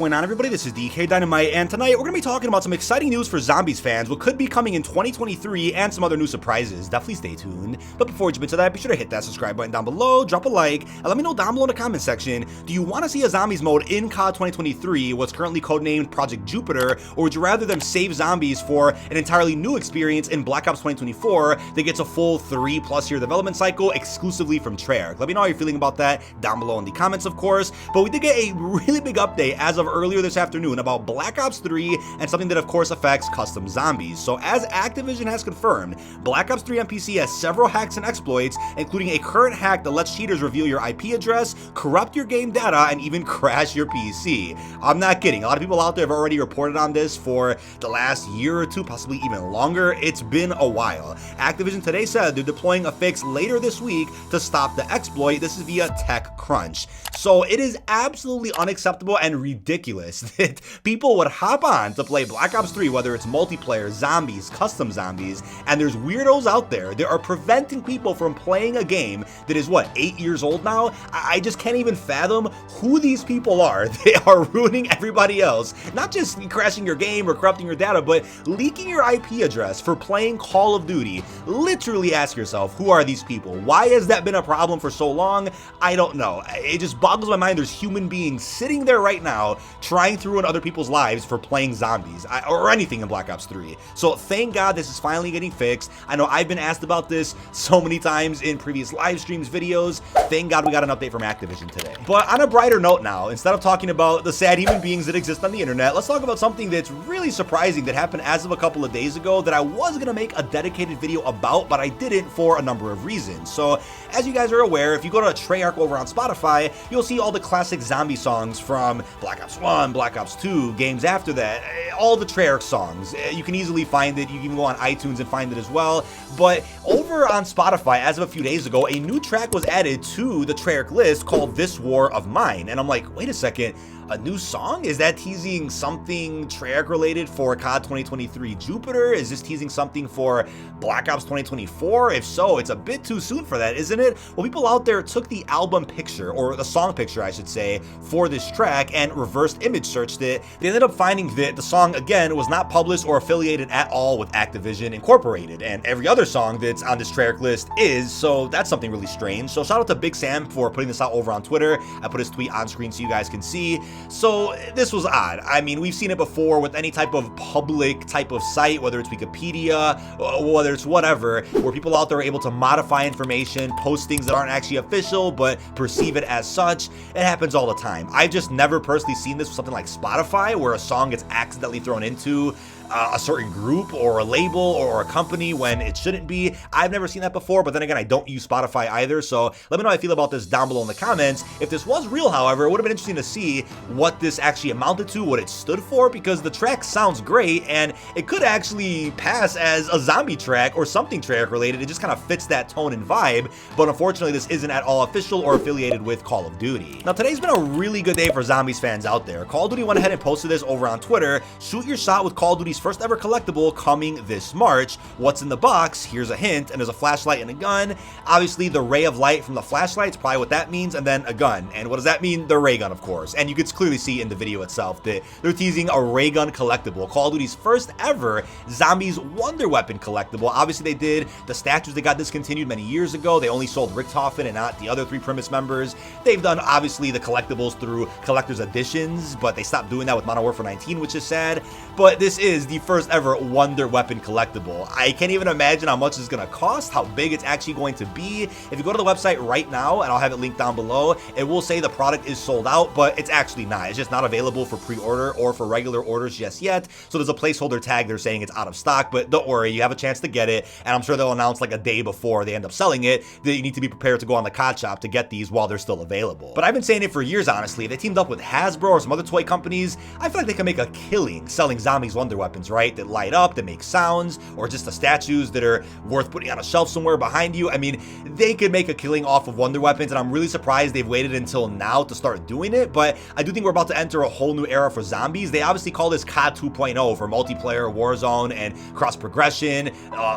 going on, everybody? This is dkdynamite, and tonight we're going to be talking about some exciting news for Zombies fans, what could be coming in 2023, and some other new surprises. Definitely stay tuned. But before we jump into that, be sure to hit that subscribe button down below, drop a like, and let me know down below in the comment section, do you want to see a Zombies mode in COD 2023, what's currently codenamed Project Jupiter, or would you rather them save zombies for an entirely new experience in Black Ops 2024 that gets a full 3+ year development cycle exclusively from Treyarch? Let me know how you're feeling about that down below in the comments, of course. But we did get a really big update as of earlier this afternoon about Black Ops 3 and something that of course affects custom zombies. So as Activision has confirmed, Black Ops 3 NPC has several hacks and exploits, including a current hack that lets cheaters reveal your IP address, corrupt your game data, and even crash your PC. I'm not kidding. A lot of people out there have already reported on this for the last year or two, possibly even longer. It's been a while. Activision today said they're deploying a fix later this week to stop the exploit. This is via TechCrunch. So it is absolutely unacceptable and ridiculous that people would hop on to play Black Ops 3, whether it's multiplayer, zombies, custom zombies, and there's weirdos out there that are preventing people from playing a game that is, what, 8 years old now? I just can't even fathom who these people are. They are ruining everybody else, not just crashing your game or corrupting your data, but leaking your IP address for playing Call of Duty. Literally ask yourself, who are these people? Why has that been a problem for so long? I don't know. It just boggles my mind. There's human beings sitting there right now trying to ruin other people's lives for playing zombies or anything in Black Ops 3. So thank God this is finally getting fixed. I know I've been asked about this so many times in previous live streams, videos. Thank God we got an update from Activision today. But on a brighter note now, instead of talking about the sad human beings that exist on the internet, let's talk about something that's really surprising that happened as of a couple of days ago that I was going to make a dedicated video about, but I didn't for a number of reasons. So as you guys are aware, if you go to Treyarch over on Spotify, you'll see all the classic zombie songs from Black Ops 1, Black Ops 2, games after that, all the Treyarch songs. You can easily find it. You can even go on iTunes and find it as well. But over on Spotify, as of a few days ago, a new track was added to the Treyarch list called This War of Mine. And I'm like, wait a second. A new song? Is that teasing something Treyarch related for COD 2023 Jupiter? Is this teasing something for Black Ops 2024? If so, it's a bit too soon for that, isn't it? Well, people out there took the album picture, or the song picture, I should say, for this track and reversed image searched it. They ended up finding that the song, again, was not published or affiliated at all with Activision Incorporated, and every other song that's on this Treyarch list is, so that's something really strange. So shout out to Big Sam for putting this out over on Twitter. I put his tweet on screen so you guys can see. So this was odd. I mean, we've seen it before with any type of public type of site, whether it's Wikipedia, whether it's whatever, where people out there are able to modify information, post things that aren't actually official, but perceive it as such. It happens all the time. I've just never personally seen this with something like Spotify, where a song gets accidentally thrown into a certain group or a label or a company when it shouldn't be. I've never seen that before, but then again, I don't use Spotify either, so let me know how you feel about this down below in the comments. If this was real, however, it would have been interesting to see what this actually amounted to, what it stood for, because the track sounds great, and it could actually pass as a zombie track or something Treyarch related. It just kind of fits that tone and vibe, but unfortunately, this isn't at all official or affiliated with Call of Duty. Now, today's been a really good day for Zombies fans out there. Call of Duty went ahead and posted this over on Twitter. Shoot your shot with Call of Duty's first ever collectible coming this March. What's in the box? Here's a hint, and there's a flashlight and a gun. Obviously, the ray of light from the flashlight is probably what that means, and then a gun. And what does that mean? The ray gun, of course. And you could clearly see in the video itself that they're teasing a ray gun collectible, Call of Duty's first ever Zombies Wonder Weapon collectible. Obviously, they did the statues that got discontinued many years ago. They only sold Richtofen and not the other 3 Primus members. They've done, obviously, the collectibles through collector's editions, but they stopped doing that with Modern Warfare 19, which is sad. But this is the first ever Wonder Weapon collectible. I can't even imagine how much it's going to cost, how big it's actually going to be. If you go to the website right now, and I'll have it linked down below, it will say the product is sold out, but it's actually not. It's just not available for pre-order or for regular orders just yet. So there's a placeholder tag there saying it's out of stock, but don't worry, you have a chance to get it, and I'm sure they'll announce like a day before they end up selling it that you need to be prepared to go on the COD shop to get these while they're still available. But I've been saying it for years, honestly. If they teamed up with Hasbro or some other toy companies, I feel like they can make a killing selling Zombies Wonder Weapons weapons, right? That light up, that make sounds, or just the statues that are worth putting on a shelf somewhere behind you. I mean, they could make a killing off of wonder weapons, and I'm really surprised they've waited until now to start doing it, but I do think we're about to enter a whole new era for zombies. They obviously call this COD 2.0 for multiplayer, Warzone, and cross-progression,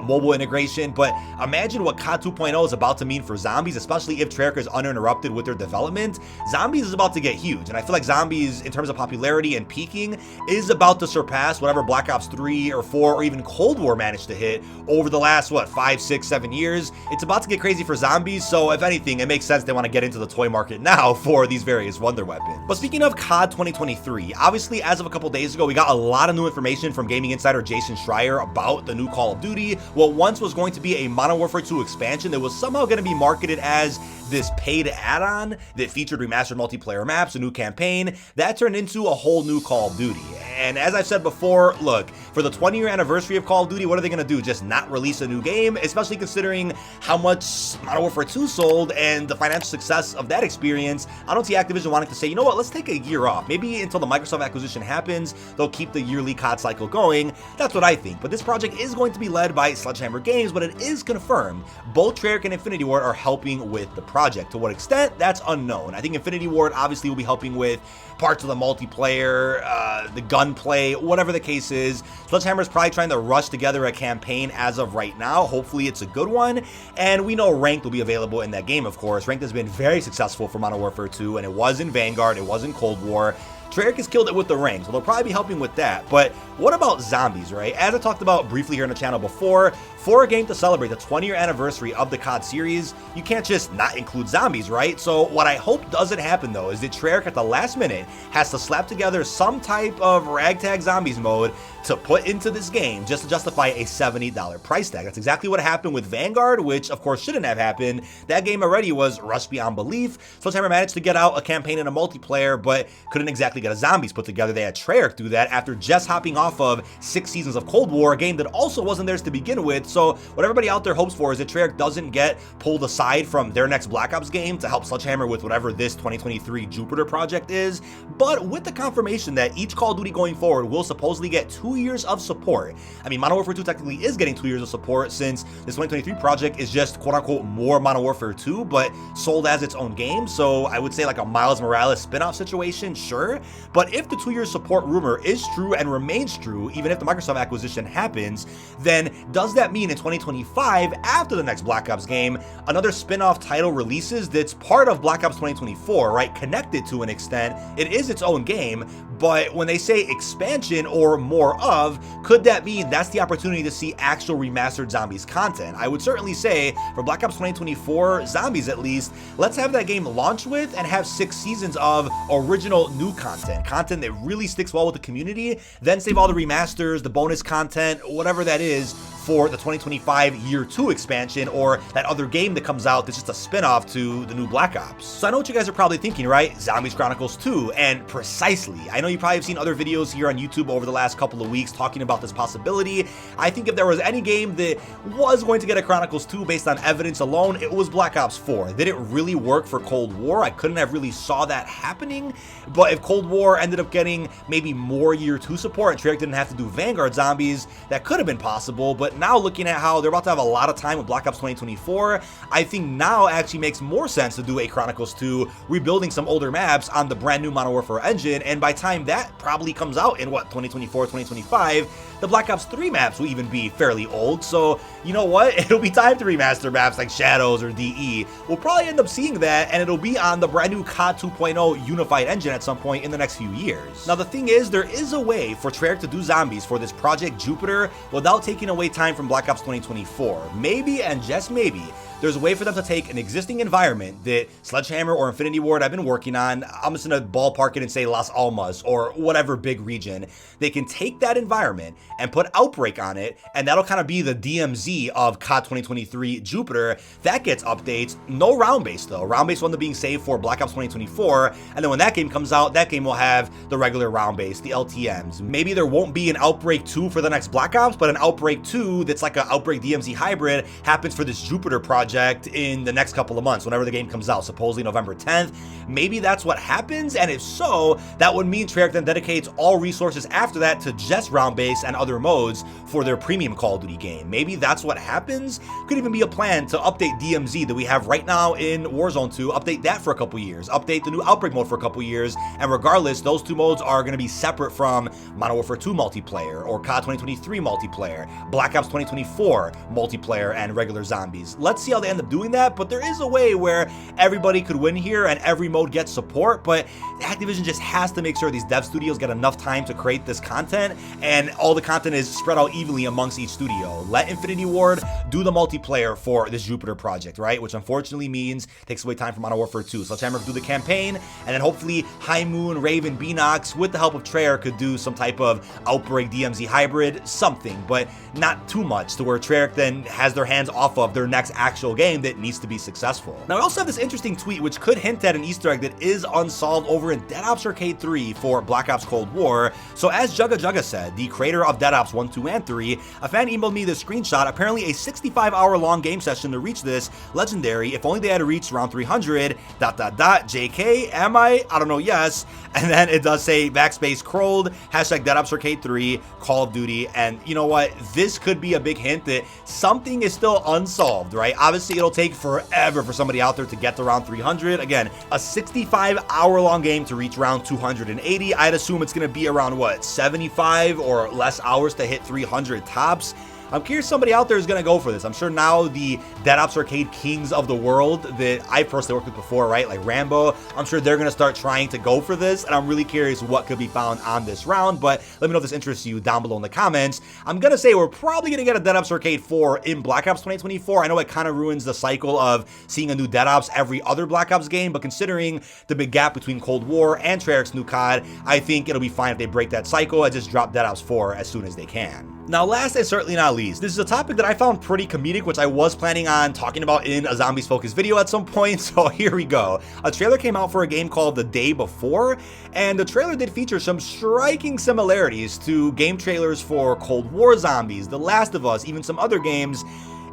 mobile integration, but imagine what COD 2.0 is about to mean for zombies, especially if Treyarch is uninterrupted with their development. Zombies is about to get huge, and I feel like zombies, in terms of popularity and peaking, is about to surpass whatever Black Ops 3 or 4 or even Cold War managed to hit over the last, 5, 6, 7 years. It's about to get crazy for zombies, so if anything, it makes sense they want to get into the toy market now for these various wonder weapons. But speaking of COD 2023, obviously as of a couple days ago, we got a lot of new information from gaming insider Jason Schreier about the new Call of Duty. What once was going to be a Modern Warfare 2 expansion that was somehow going to be marketed as this paid add-on that featured remastered multiplayer maps, a new campaign, that turned into a whole new Call of Duty. And as I've said before, look, for the 20-year anniversary of Call of Duty, what are they going to do? Just not release a new game? Especially considering how much Modern Warfare 2 sold and the financial success of that experience. I don't see Activision wanting to say, you know what, let's take a year off. Maybe until the Microsoft acquisition happens, they'll keep the yearly COD cycle going. That's what I think. But this project is going to be led by Sledgehammer Games, but it is confirmed both Treyarch and Infinity Ward are helping with the project. To what extent, that's unknown. I think Infinity Ward obviously will be helping with parts of the multiplayer, the gunplay, whatever the case is. Sledgehammer is probably trying to rush together a campaign as of right now. Hopefully it's a good one. And we know Ranked will be available in that game, of course. Ranked has been very successful for Modern Warfare 2, and it was in Vanguard, it was in Cold War. Treyarch has killed it with the ranks, so they'll probably be helping with that. But what about zombies, right? As I talked about briefly here on the channel before, for a game to celebrate the 20-year anniversary of the COD series, you can't just not include zombies, right? So what I hope doesn't happen, though, is that Treyarch at the last minute has to slap together some type of ragtag zombies mode to put into this game just to justify a $70 price tag. That's exactly what happened with Vanguard, which of course shouldn't have happened. That game already was rushed beyond belief. Sledgehammer managed to get out a campaign and a multiplayer, but couldn't exactly get a zombies put together. They had Treyarch do that after just hopping off of 6 seasons of Cold War, a game that also wasn't theirs to begin with. So what everybody out there hopes for is that Treyarch doesn't get pulled aside from their next Black Ops game to help Sledgehammer with whatever this 2023 Jupiter project is. But with the confirmation that each Call of Duty going forward will supposedly get 2 years of support. I mean, Modern Warfare 2 technically is getting 2 years of support since this 2023 project is just quote-unquote more Modern Warfare 2, but sold as its own game. So I would say like a Miles Morales spin-off situation, sure. But if the 2-year support rumor is true and remains true, even if the Microsoft acquisition happens, then does that mean in 2025, after the next Black Ops game, another spin-off title releases that's part of Black Ops 2024, right? Connected to an extent. It is its own game, but when they say expansion or more of, could that mean that's the opportunity to see actual remastered zombies content? I would certainly say for Black Ops 2024 zombies at least, let's have that game launched with and have 6 seasons of original new content that really sticks well with the community, then save all the remasters, the bonus content, whatever that is for the 2025 Year 2 expansion or that other game that comes out that's just a spin-off to the new Black Ops. So I know what you guys are probably thinking, right? Zombies Chronicles 2, and precisely. I know you probably have seen other videos here on YouTube over the last couple of weeks talking about this possibility. I think if there was any game that was going to get a Chronicles 2 based on evidence alone, it was Black Ops 4. Did it really work for Cold War? I couldn't have really saw that happening, but if Cold War ended up getting maybe more Year 2 support and Treyarch didn't have to do Vanguard zombies, that could have been possible. But now looking at how they're about to have a lot of time with Black Ops 2024, I think now actually makes more sense to do a Chronicles 2, rebuilding some older maps on the brand new Modern Warfare engine, and by time that probably comes out in 2024, 2025, the Black Ops 3 maps will even be fairly old. So you know what, it'll be time to remaster maps like Shadows or DE. We'll probably end up seeing that, and it'll be on the brand new COD 2.0 unified engine at some point in the next few years. Now the thing is, there is a way for Treyarch to do zombies for this Project Jupiter without taking away time from Black Ops 2024. Maybe, and just maybe, there's a way for them to take an existing environment that Sledgehammer or Infinity Ward have been working on. I'm just gonna ballpark it and say Las Almas or whatever big region. They can take that environment and put Outbreak on it, and that'll kind of be the DMZ of COD 2023 Jupiter. That gets updates. No round base though. Round base will end up being saved for Black Ops 2024, and then when that game comes out, that game will have the regular round base, the LTMs. Maybe there won't be an Outbreak 2 for the next Black Ops, but an Outbreak 2 that's like an Outbreak DMZ hybrid happens for this Jupiter project in the next couple of months, whenever the game comes out, supposedly November 10th. Maybe that's what happens, and if so, that would mean Treyarch then dedicates all resources after that to just round-based and other modes for their premium Call of Duty game. Maybe that's what happens. Could even be a plan to update DMZ that we have right now in Warzone 2, update that for a couple years, update the new Outbreak mode for a couple years, and regardless, those two modes are going to be separate from Modern Warfare 2 multiplayer, or COD 2023 multiplayer, Black Ops 2024 multiplayer, and regular zombies. Let's see how they end up doing that, but there is a way where everybody could win here and every mode gets support, but Activision just has to make sure these dev studios get enough time to create this content, and all the content is spread out evenly amongst each studio. Let Infinity Ward do the multiplayer for this Jupiter project, right? Which unfortunately means takes away time from Modern Warfare 2. Sledgehammer could do the campaign, and then hopefully High Moon, Raven, Beanox, with the help of Treyarch, could do some type of Outbreak DMZ hybrid, something, but not too much to where Treyarch then has their hands off of their next actual game that needs to be successful. Now, I also have this interesting tweet which could hint at an Easter egg that is unsolved over in Dead Ops Arcade 3 for Black Ops Cold War. So as Jugga Jugga said, the creator of Dead Ops 1, 2, and 3, a fan emailed me this screenshot, apparently a 65-hour long game session to reach this legendary. If only they had to reach around 300, ... JK, am I don't know, yes. And then it does say backspace Krolled, hashtag Dead Ops Arcade 3, Call of Duty, and you know what? This could be a big hint that something is still unsolved, right? Obviously, it'll take forever for somebody out there to get to round 300. Again, a 65-hour-long game to reach round 280. I'd assume it's going to be around, what, 75 or less hours to hit 300 tops. I'm curious somebody out there is going to go for this. I'm sure now the Dead Ops Arcade kings of the world that I personally worked with before, right, like Rambo, I'm sure they're going to start trying to go for this, and I'm really curious what could be found on this round, but let me know if this interests you down below in the comments. I'm going to say we're probably going to get a Dead Ops Arcade 4 in Black Ops 2024. I know it kind of ruins the cycle of seeing a new Dead Ops every other Black Ops game, but considering the big gap between Cold War and Treyarch's new COD, I think it'll be fine if they break that cycle and just drop Dead Ops 4 as soon as they can. Now, last and certainly not least, this is a topic that I found pretty comedic, which I was planning on talking about in a zombies-focused video at some point, so here we go. A trailer came out for a game called The Day Before, and the trailer did feature some striking similarities to game trailers for Cold War zombies, The Last of Us, even some other games.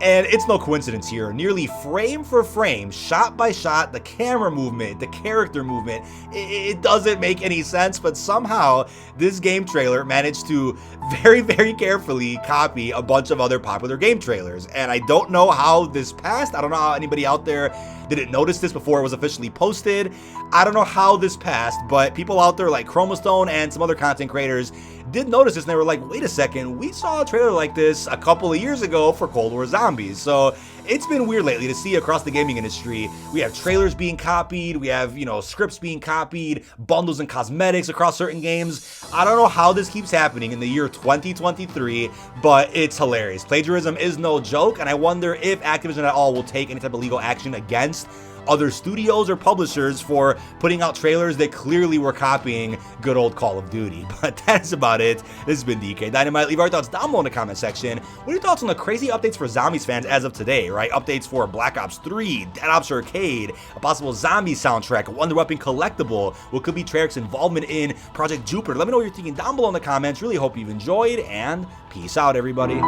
And it's no coincidence here, nearly frame for frame, shot by shot, the camera movement, the character movement, it doesn't make any sense, but somehow this game trailer managed to very, very carefully copy a bunch of other popular game trailers. And I don't know how this passed. I don't know how anybody out there didn't notice this before it was officially posted. I don't know how this passed, but people out there like Chromostone and some other content creators did notice this, and they were like, wait a second, we saw a trailer like this a couple of years ago for Cold War Zombies. So it's been weird lately to see across the gaming industry. We have trailers being copied, we have, scripts being copied, bundles and cosmetics across certain games. I don't know how this keeps happening in the year 2023, but it's hilarious. Plagiarism is no joke, and I wonder if Activision at all will take any type of legal action against other studios or publishers for putting out trailers that clearly were copying good old Call of Duty. But that's about it. This has been dkdynamite. Leave our thoughts down below in the comment section. What are your thoughts on the crazy updates for zombies fans as of today, right? Updates for Black Ops 3, Dead Ops Arcade, a possible zombie soundtrack, a Wonder Weapon collectible, what could be Treyarch's involvement in Project Jupiter. Let me know what you're thinking down below in the comments. Really hope you've enjoyed, and peace out, everybody.